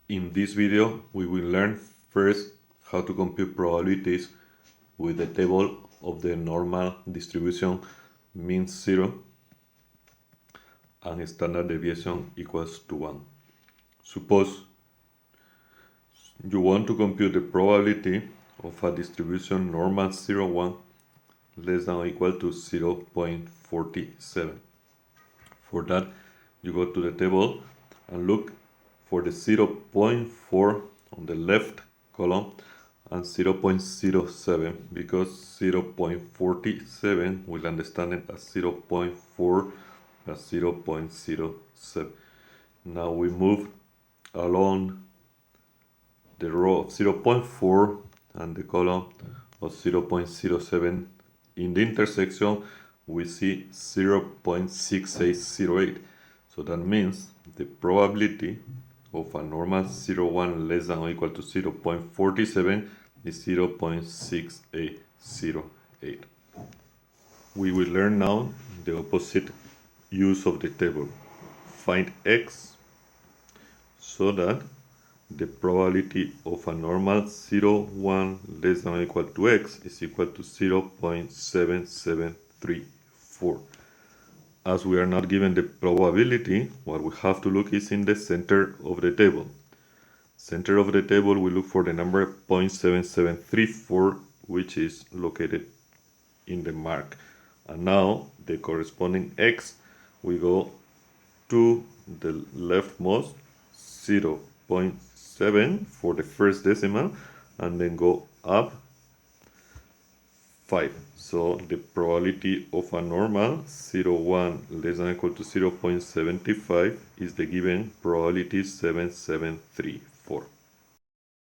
In this video, we will learn first how to compute probabilities with the table of the normal distribution mean 0 and standard deviation equals to 1. Suppose you want to compute the probability of a distribution normal 0, 1 less than or equal to 0.47. For that, you go to the table and look for the 0.4 on the left column and 0.07 because 0.47 will understand it as 0.4 plus 0.07. Now we move along the row of 0.4 and the column of 0.07. In the intersection we see 0.6808. So that means the probability of a normal 0,1 less than or equal to 0.47 is 0.6808. We will learn now the opposite use of the table. Find x so that the probability of a normal 0,1 less than or equal to x is equal to 0.7734. As we are not given the probability, what we have to look is in the center of the table. Center of the table, we look for the number 0.7734, which is located in the mark. And now the corresponding x, we go to the leftmost 0.7 for the first decimal and then go up 5. So the probability of a normal 0,1 less than or equal to 0.75 is the given probability 7734.